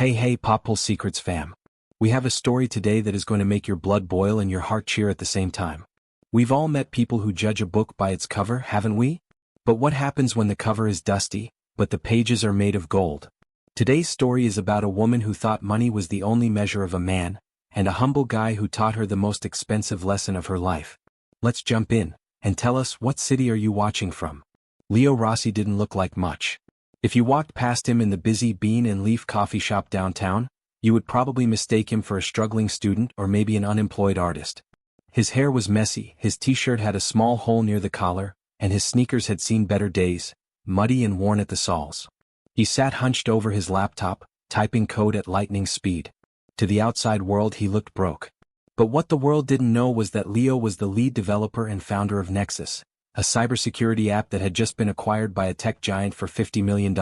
Hey, Poppulse Secrets fam. We have a story today that is going to make your blood boil and your heart cheer at the same time. We've all met people who judge a book by its cover, haven't we? But what happens when the cover is dusty, but the pages are made of gold? Today's story is about a woman who thought money was the only measure of a man, and a humble guy who taught her the most expensive lesson of her life. Let's jump in, and tell us, what city are you watching from? Leo Rossi didn't look like much. If you walked past him in the busy Bean and Leaf coffee shop downtown, you would probably mistake him for a struggling student or maybe an unemployed artist. His hair was messy, his t-shirt had a small hole near the collar, and his sneakers had seen better days, muddy and worn at the soles. He sat hunched over his laptop, typing code at lightning speed. To the outside world he looked broke. But what the world didn't know was that Leo was the lead developer and founder of Nexus, a cybersecurity app that had just been acquired by a tech giant for $50 million.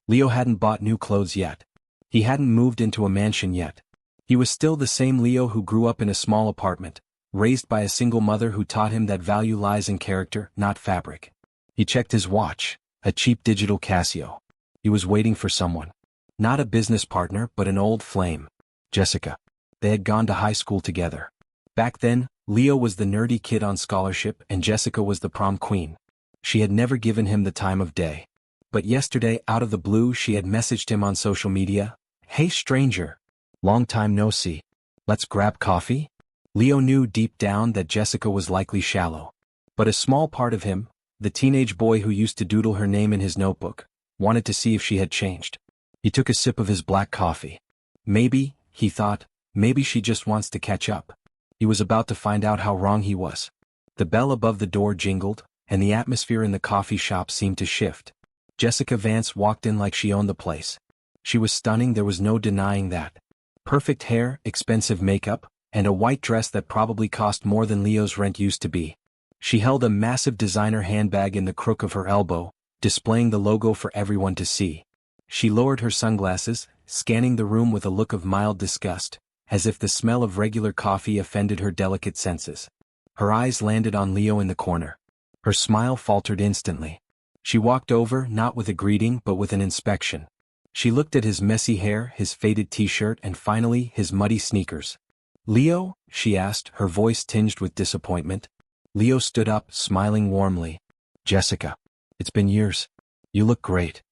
Leo hadn't bought new clothes yet. He hadn't moved into a mansion yet. He was still the same Leo who grew up in a small apartment, raised by a single mother who taught him that value lies in character, not fabric. He checked his watch, a cheap digital Casio. He was waiting for someone. Not a business partner, but an old flame. Jessica. They had gone to high school together. Back then, Leo was the nerdy kid on scholarship and Jessica was the prom queen. She had never given him the time of day. But yesterday, out of the blue, she had messaged him on social media. "Hey stranger. Long time no see. Let's grab coffee?" Leo knew deep down that Jessica was likely shallow. But a small part of him, the teenage boy who used to doodle her name in his notebook, wanted to see if she had changed. He took a sip of his black coffee. Maybe, he thought, maybe she just wants to catch up. He was about to find out how wrong he was. The bell above the door jingled, and the atmosphere in the coffee shop seemed to shift. Jessica Vance walked in like she owned the place. She was stunning, there was no denying that. Perfect hair, expensive makeup, and a white dress that probably cost more than Leo's rent used to be. She held a massive designer handbag in the crook of her elbow, displaying the logo for everyone to see. She lowered her sunglasses, scanning the room with a look of mild disgust, as if the smell of regular coffee offended her delicate senses. Her eyes landed on Leo in the corner. Her smile faltered instantly. She walked over, not with a greeting but with an inspection. She looked at his messy hair, his faded t-shirt, and finally, his muddy sneakers. "Leo?" she asked, her voice tinged with disappointment. Leo stood up, smiling warmly. "Jessica. It's been years. You look great."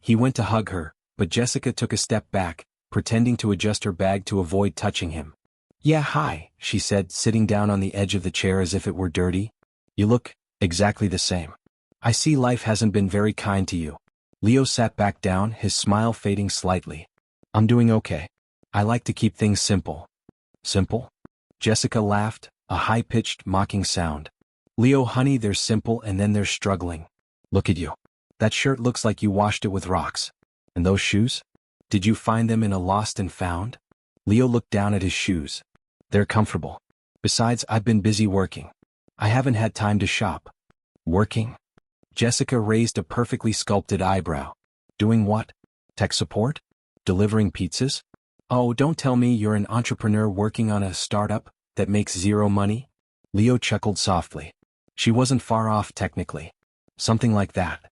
He went to hug her, but Jessica took a step back, pretending to adjust her bag to avoid touching him. "Yeah, hi," she said, sitting down on the edge of the chair as if it were dirty. "You look exactly the same. I see life hasn't been very kind to you." Leo sat back down, his smile fading slightly. "I'm doing okay. I like to keep things simple." "Simple?" Jessica laughed, a high-pitched, mocking sound. "Leo, honey, there's simple and then there's struggling. Look at you. That shirt looks like you washed it with rocks. And those shoes? Did you find them in a lost and found?" Leo looked down at his shoes. "They're comfortable. Besides, I've been busy working. I haven't had time to shop." "Working?" Jessica raised a perfectly sculpted eyebrow. "Doing what? Tech support? Delivering pizzas? Oh, don't tell me you're an entrepreneur working on a startup that makes zero money?" Leo chuckled softly. She wasn't far off technically. Something like that.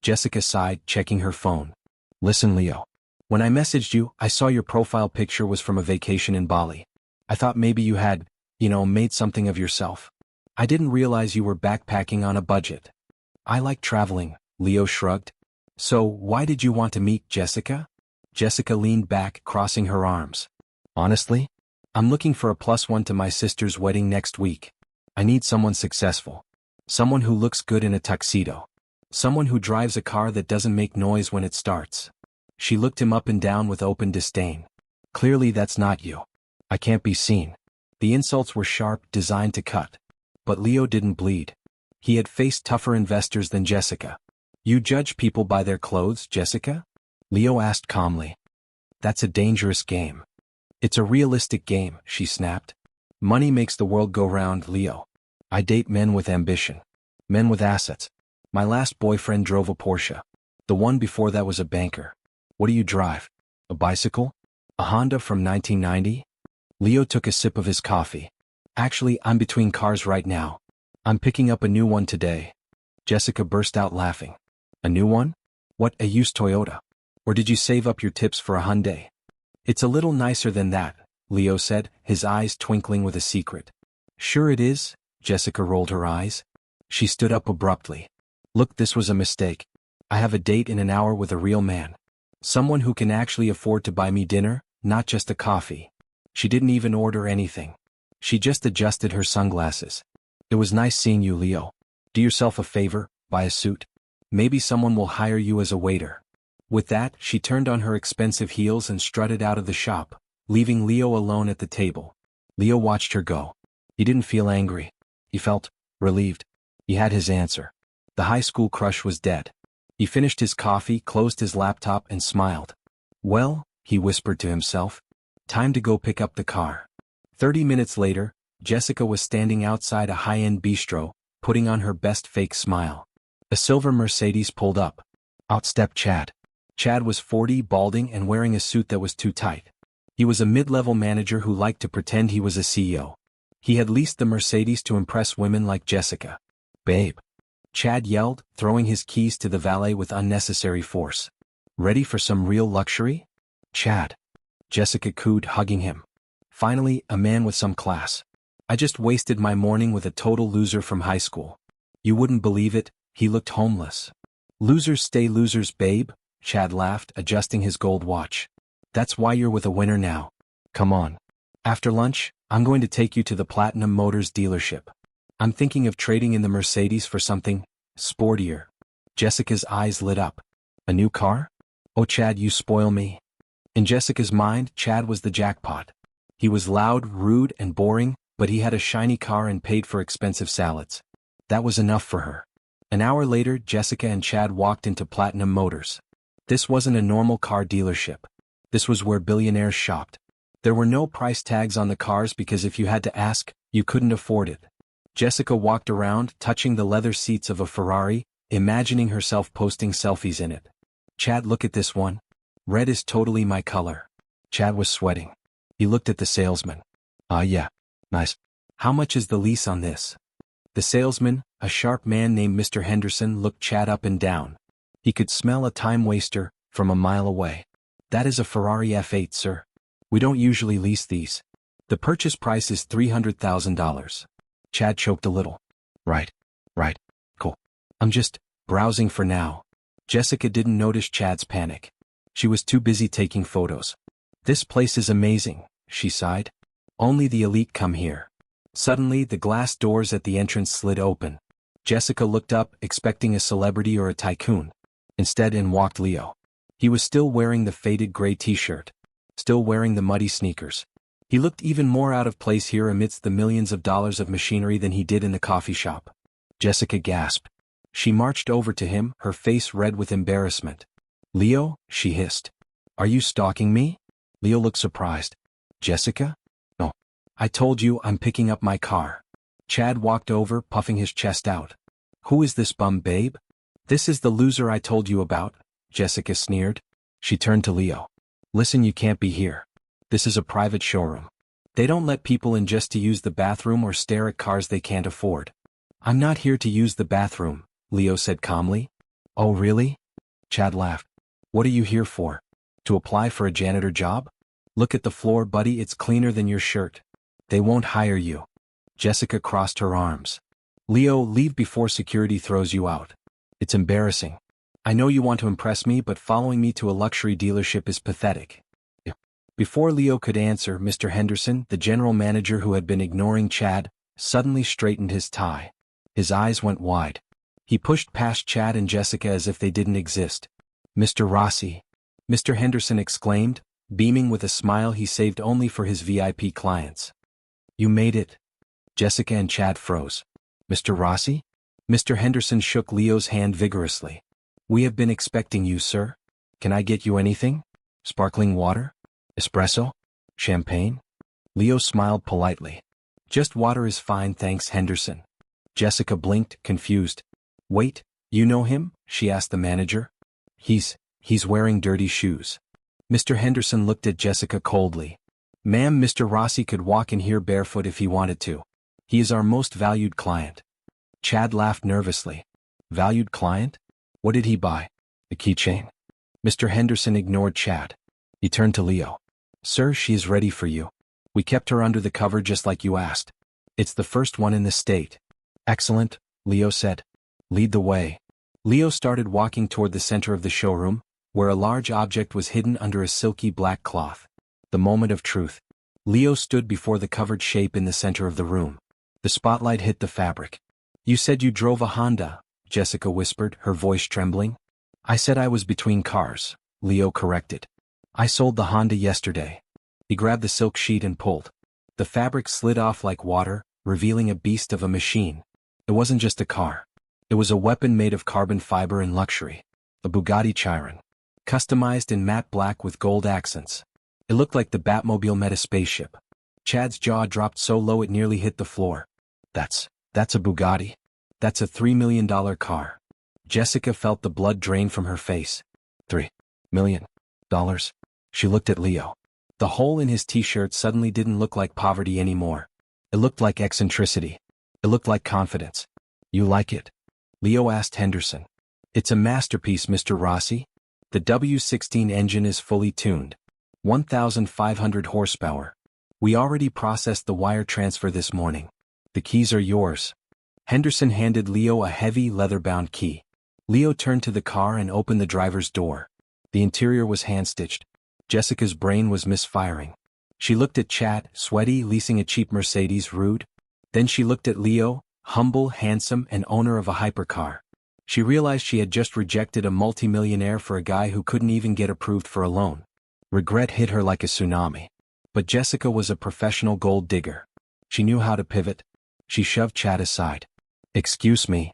Jessica sighed, checking her phone. "Listen, Leo. When I messaged you, I saw your profile picture was from a vacation in Bali. I thought maybe you had, made something of yourself. I didn't realize you were backpacking on a budget." "I like traveling," Leo shrugged. "So, why did you want to meet Jessica?" Jessica leaned back, crossing her arms. "Honestly? I'm looking for a +1 to my sister's wedding next week. I need someone successful. Someone who looks good in a tuxedo. Someone who drives a car that doesn't make noise when it starts." She looked him up and down with open disdain. "Clearly that's not you. I can't be seen." The insults were sharp, designed to cut. But Leo didn't bleed. He had faced tougher investors than Jessica. "You judge people by their clothes, Jessica?" Leo asked calmly. "That's a dangerous game." "It's a realistic game," she snapped. "Money makes the world go round, Leo. I date men with ambition. Men with assets. My last boyfriend drove a Porsche. The one before that was a banker. What do you drive? A bicycle? A Honda from 1990? Leo took a sip of his coffee. "Actually, I'm between cars right now. I'm picking up a new one today." Jessica burst out laughing. "A new one? What, a used Toyota? Or did you save up your tips for a Hyundai? It's a little nicer than that, Leo said, his eyes twinkling with a secret. Sure it is, Jessica rolled her eyes. She stood up abruptly. Look, this was a mistake. I have a date in an hour with a real man. Someone who can actually afford to buy me dinner, not just a coffee. She didn't even order anything. She just adjusted her sunglasses. It was nice seeing you, Leo. Do yourself a favor, buy a suit. Maybe someone will hire you as a waiter. With that, she turned on her expensive heels and strutted out of the shop, leaving Leo alone at the table. Leo watched her go. He didn't feel angry. He felt relieved. He had his answer. The high school crush was dead. He finished his coffee, closed his laptop, and smiled. Well, he whispered to himself, time to go pick up the car. 30 minutes later, Jessica was standing outside a high-end bistro, putting on her best fake smile. A silver Mercedes pulled up. Out stepped Chad. Chad was 40, balding, and wearing a suit that was too tight. He was a mid-level manager who liked to pretend he was a CEO. He had leased the Mercedes to impress women like Jessica. Babe. Chad yelled, throwing his keys to the valet with unnecessary force. Ready for some real luxury? Chad. Jessica cooed, hugging him. Finally, a man with some class. I just wasted my morning with a total loser from high school. You wouldn't believe it, he looked homeless. Losers stay losers, babe, Chad laughed, adjusting his gold watch. That's why you're with a winner now. Come on. After lunch, I'm going to take you to the Platinum Motors dealership. I'm thinking of trading in the Mercedes for something sportier. Jessica's eyes lit up. A new car? Oh, Chad, you spoil me. In Jessica's mind, Chad was the jackpot. He was loud, rude, and boring, but he had a shiny car and paid for expensive salads. That was enough for her. An hour later, Jessica and Chad walked into Platinum Motors. This wasn't a normal car dealership. This was where billionaires shopped. There were no price tags on the cars because if you had to ask, you couldn't afford it. Jessica walked around, touching the leather seats of a Ferrari, imagining herself posting selfies in it. Chad, look at this one. Red is totally my color. Chad was sweating. He looked at the salesman. Yeah. Nice. How much is the lease on this? The salesman, a sharp man named Mr. Henderson, looked Chad up and down. He could smell a time waster from a mile away. That is a Ferrari F8, sir. We don't usually lease these. The purchase price is $300,000. Chad choked a little. Right. Cool. I'm just browsing for now. Jessica didn't notice Chad's panic. She was too busy taking photos. This place is amazing, she sighed. Only the elite come here. Suddenly, the glass doors at the entrance slid open. Jessica looked up, expecting a celebrity or a tycoon. Instead, in walked Leo. He was still wearing the faded gray t-shirt. Still wearing the muddy sneakers. He looked even more out of place here amidst the millions of dollars of machinery than he did in the coffee shop. Jessica gasped. She marched over to him, her face red with embarrassment. Leo, she hissed. Are you stalking me? Leo looked surprised. Jessica? No. I told you I'm picking up my car. Chad walked over, puffing his chest out. Who is this bum, babe? This is the loser I told you about, Jessica sneered. She turned to Leo. Listen, you can't be here. This is a private showroom. They don't let people in just to use the bathroom or stare at cars they can't afford. I'm not here to use the bathroom, Leo said calmly. Oh, really? Chad laughed. What are you here for? To apply for a janitor job? Look at the floor, buddy, it's cleaner than your shirt. They won't hire you. Jessica crossed her arms. Leo, leave before security throws you out. It's embarrassing. I know you want to impress me, but following me to a luxury dealership is pathetic. Before Leo could answer, Mr. Henderson, the general manager who had been ignoring Chad, suddenly straightened his tie. His eyes went wide. He pushed past Chad and Jessica as if they didn't exist. Mr. Rossi. Mr. Henderson exclaimed, beaming with a smile he saved only for his VIP clients. You made it. Jessica and Chad froze. Mr. Rossi? Mr. Henderson shook Leo's hand vigorously. We have been expecting you, sir. Can I get you anything? Sparkling water? Espresso? Champagne? Leo smiled politely. Just water is fine, thanks, Henderson. Jessica blinked, confused. Wait, you know him? She asked the manager. He's wearing dirty shoes. Mr. Henderson looked at Jessica coldly. Ma'am, Mr. Rossi could walk in here barefoot if he wanted to. He is our most valued client. Chad laughed nervously. Valued client? What did he buy? A keychain? Mr. Henderson ignored Chad. He turned to Leo. Sir, she is ready for you. We kept her under the cover just like you asked. It's the first one in the state. Excellent, Leo said. Lead the way. Leo started walking toward the center of the showroom, where a large object was hidden under a silky black cloth. The moment of truth. Leo stood before the covered shape in the center of the room. The spotlight hit the fabric. You said you drove a Honda, Jessica whispered, her voice trembling. I said I was between cars, Leo corrected. I sold the Honda yesterday. He grabbed the silk sheet and pulled. The fabric slid off like water, revealing a beast of a machine. It wasn't just a car. It was a weapon made of carbon fiber and luxury. A Bugatti Chiron. Customized in matte black with gold accents. It looked like the Batmobile met a spaceship. Chad's jaw dropped so low it nearly hit the floor. That's a Bugatti. That's a $3 million car. Jessica felt the blood drain from her face. $3 million? She looked at Leo. The hole in his t-shirt suddenly didn't look like poverty anymore. It looked like eccentricity. It looked like confidence. You like it? Leo asked Henderson. It's a masterpiece, Mr. Rossi. The W16 engine is fully tuned. 1,500 horsepower. We already processed the wire transfer this morning. The keys are yours. Henderson handed Leo a heavy leather-bound key. Leo turned to the car and opened the driver's door. The interior was hand-stitched. Jessica's brain was misfiring. She looked at Chad, sweaty, leasing a cheap Mercedes, rude. Then she looked at Leo, humble, handsome, and owner of a hypercar. She realized she had just rejected a multimillionaire for a guy who couldn't even get approved for a loan. Regret hit her like a tsunami. But Jessica was a professional gold digger. She knew how to pivot. She shoved Chad aside. Excuse me.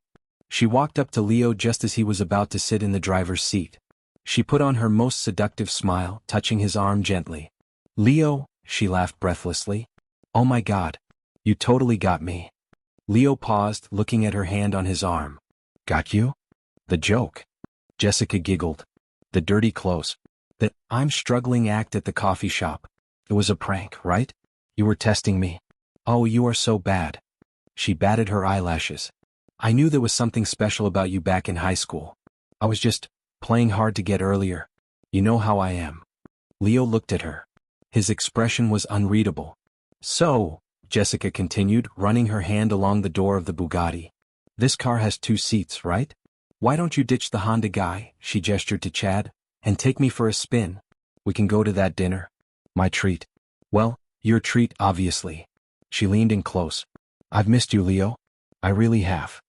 She walked up to Leo just as he was about to sit in the driver's seat. She put on her most seductive smile, touching his arm gently. Leo, she laughed breathlessly. Oh my God. You totally got me. Leo paused, looking at her hand on his arm. Got you? The joke. Jessica giggled. The dirty clothes. The I'm struggling act at the coffee shop. It was a prank, right? You were testing me. Oh, you are so bad. She batted her eyelashes. I knew there was something special about you back in high school. I was just playing hard to get earlier. You know how I am. Leo looked at her. His expression was unreadable. So, Jessica continued, running her hand along the door of the Bugatti. This car has 2 seats, right? Why don't you ditch the Honda guy, she gestured to Chad, and take me for a spin? We can go to that dinner. My treat. Well, your treat, obviously. She leaned in close. I've missed you, Leo. I really have.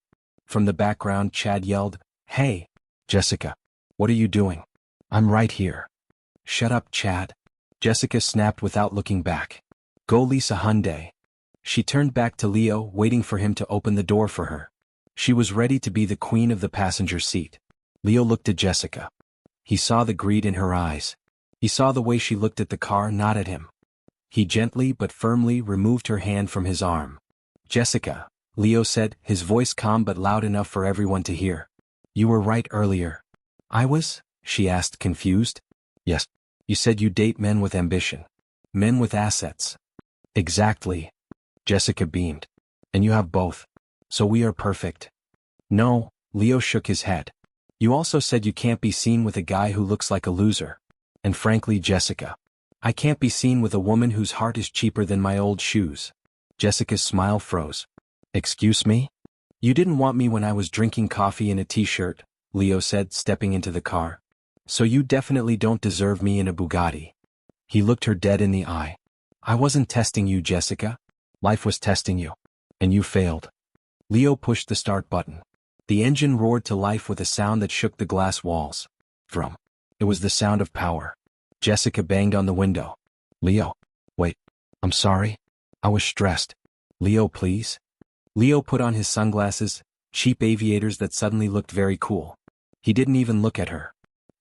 From the background, Chad yelled, Hey, Jessica. What are you doing? I'm right here. Shut up, Chad. Jessica snapped without looking back. Go lease a Hyundai. She turned back to Leo, waiting for him to open the door for her. She was ready to be the queen of the passenger seat. Leo looked at Jessica. He saw the greed in her eyes. He saw the way she looked at the car, not at him. He gently but firmly removed her hand from his arm. Jessica, Leo said, his voice calm but loud enough for everyone to hear. You were right earlier. I was? She asked, confused. Yes. You said you date men with ambition. Men with assets. Exactly. Jessica beamed. And you have both. So we are perfect. No, Leo shook his head. You also said you can't be seen with a guy who looks like a loser. And frankly, Jessica, I can't be seen with a woman whose heart is cheaper than my old shoes. Jessica's smile froze. Excuse me? You didn't want me when I was drinking coffee in a t-shirt, Leo said, stepping into the car. So you definitely don't deserve me in a Bugatti. He looked her dead in the eye. I wasn't testing you, Jessica. Life was testing you. And you failed. Leo pushed the start button. The engine roared to life with a sound that shook the glass walls. Vroom. It was the sound of power. Jessica banged on the window. Leo. Wait. I'm sorry. I was stressed. Leo, please. Leo put on his sunglasses, cheap aviators that suddenly looked very cool. He didn't even look at her.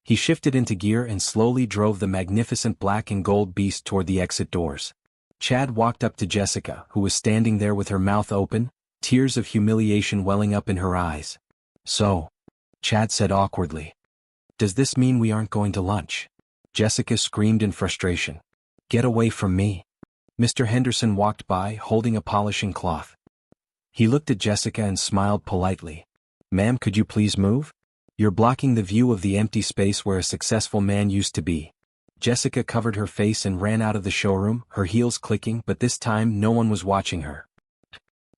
He shifted into gear and slowly drove the magnificent black and gold beast toward the exit doors. Chad walked up to Jessica, who was standing there with her mouth open, tears of humiliation welling up in her eyes. So, Chad said awkwardly. Does this mean we aren't going to lunch? Jessica screamed in frustration. Get away from me. Mr. Henderson walked by, holding a polishing cloth. He looked at Jessica and smiled politely. Ma'am, could you please move? You're blocking the view of the empty space where a successful man used to be. Jessica covered her face and ran out of the showroom, her heels clicking, but this time no one was watching her.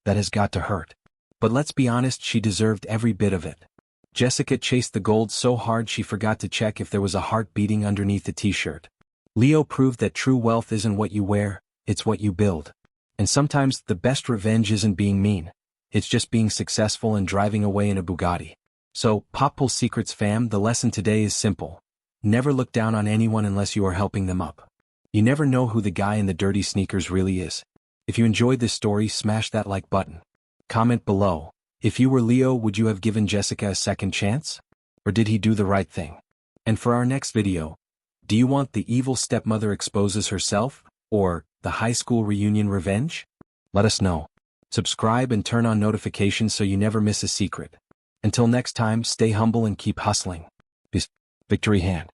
That has got to hurt. But let's be honest, she deserved every bit of it. Jessica chased the gold so hard she forgot to check if there was a heart beating underneath the t-shirt. Leo proved that true wealth isn't what you wear, it's what you build. And sometimes the best revenge isn't being mean. It's just being successful and driving away in a Bugatti. So, Poppulse Secrets fam, the lesson today is simple. Never look down on anyone unless you are helping them up. You never know who the guy in the dirty sneakers really is. If you enjoyed this story, smash that like button. Comment below. If you were Leo, would you have given Jessica a second chance? Or did he do the right thing? And for our next video, do you want the evil stepmother exposes herself, or the high school reunion revenge? Let us know. Subscribe and turn on notifications so you never miss a secret. Until next time, stay humble and keep hustling. Peace. Victory hand.